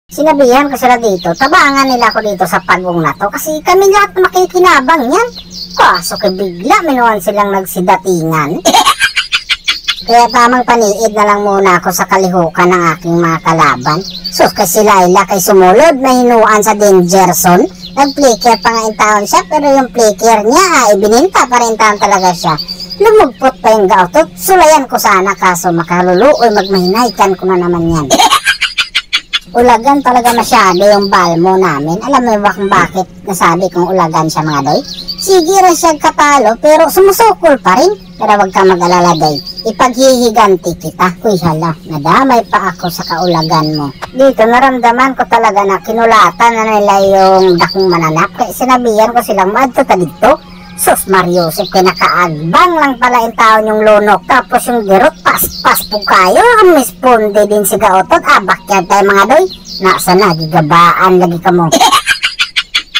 Sinabihan ko sila dito, tabangan nila ako dito sa pagong na to kasi kami lahat makikinabang yan. Kaso bigla minuan silang nagsidatingan. Kaya tamang paniid na lang muna ako sa kalihukan ng aking mga kalaban. Sus, kasi Laila kay sumulod na hinuan sa danger zone. Nag-flicker pa nga in town siya, pero yung flicker niya ibininta pa rin town talaga siya. Lumugpot pa yung gautot, sulayan ko sana kaso makaluluoy magmahinaykan ko na naman yan. Ulagan talaga masyado yung balmo namin. Alam mo ba kung bakit nasabi kong ulagan siya mga doy? Sige rin siya katalo pero sumusukol pa rin. Pero wag ka mag-alala doy, ipaghihiganti kita. Uy hala, nadamay pa ako sa kaulagan mo. Dito naramdaman ko talaga na kinulatan na nila yung dakong mananap. Kaya sinabihan ko silang madto ta dito. Sus Mariusip, kaya nakaagbang lang pala yung taon yung lunok. Tapos yung girot, pas po kayo. Misponde din si Gaotot. Bakyard tayo mga doy. Nasa na, gigabaan lagi ka mo.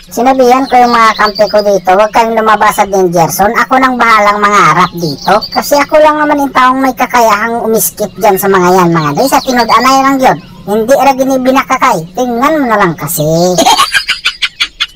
Sinabihan ko yung mga kampi ko dito, huwag kayong lumabas sa danger zone. Ako nang bahalang mangarap dito. Kasi ako lang naman yung taong may kakayahang umiskip dyan sa mga yan mga doy. Sa tinud-anay lang yun. Hindi rin binakakay. Tingnan mo na lang kasi.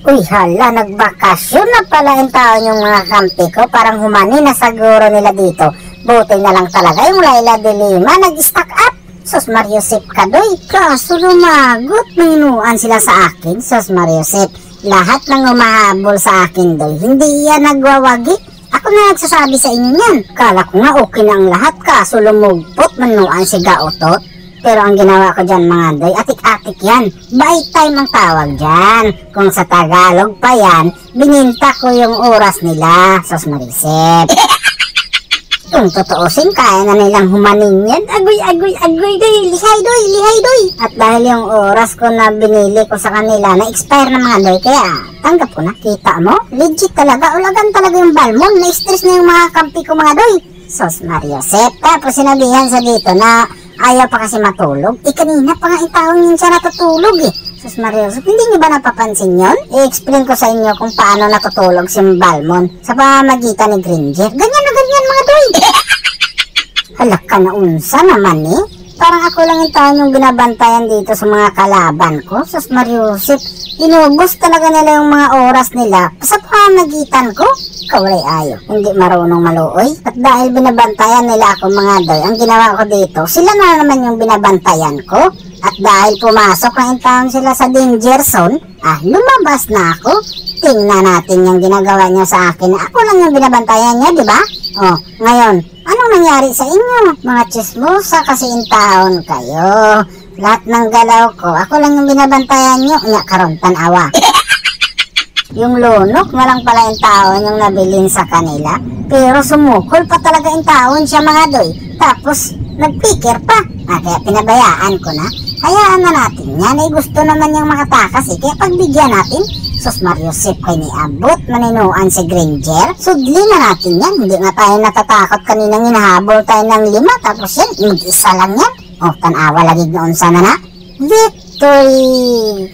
Uy hala, nagbakasyon na pala yung taon yung mga kampi ko. Parang humani na siguro nila dito. Buti na lang talaga yung Laila de Lima nag-stack up. Sus Mariusip ka doy. Kaso lumagot, minuan sila sa akin. Sus Mariusip, lahat ng umahabol sa akin doy, hindi yan nagwawagi. Ako na nagsasabi sa inyo yan. Kala ko nga okay na ang lahat, kaso lumugpot, manuan si Gaotot. Pero ang ginawa ko dyan mga doy, atik-atik yan. Bite time ang tawag dyan. Kung sa Tagalog pa yan, bininta ko yung oras nila. Sus Mariusip. Kung totoosin, kaya na nilang humanin yan. Agoy doy, lihay doy. At dahil yung oras ko na binili ko sa kanila, na-expire na mga doy, kaya tanggap ko na. Kita mo? Legit talaga, ulagan talaga yung balmon. Na-stress na yung mga kampi ko mga doy. Sus Mariusip. Tapos sinabihan sa dito na ayaw pa kasi matulog. Kanina pa nga yung taong yun siya natutulog Sus Mariusip, hindi niyo ba napapansin yun? I-explain ko sa inyo kung paano natutulog si Balmon sa pamamagitan ni Granger. Ganyan na ganyan mga doy. Halak ka na unsa naman Parang ako lang yung taon yung binabantayan dito sa mga kalaban ko. Sus Mariusip, inubos talaga nila yung mga oras nila sa pamamagitan ko. Kawalay ayo, hindi marunong maluoy. At dahil binabantayan nila ako mga doy, ang ginawa ko dito, sila na naman yung binabantayan ko. At dahil pumasok na in sila sa danger zone, lumabas na ako. Tingnan natin yung ginagawa niya sa akin. Ako lang yung binabantayan niya, di ba? Ngayon, anong nangyari sa inyo? Mga chismosa kasi in kayo. Lahat ng galaw ko, ako lang yung binabantayan niyo. Nya karon tanawa. Yung lunok, walang pala yung taon yung nabilin sa kanila. Pero sumukol pa talaga yung taon siya mga doy. Tapos, nagpikir pa. Kaya pinabayaan ko na. Hayaan na natin yan. Gusto naman yung makatakas Kaya pagbigyan natin. Sus Mariusip, kay niabot maninuan si Granger. Sudli na natin yan. Hindi nga tayo natatakot kaninang hinahabol tayo ng 5. Tapos yan, mag-isa lang yan. Tanawa lagi noon sana na. Victory!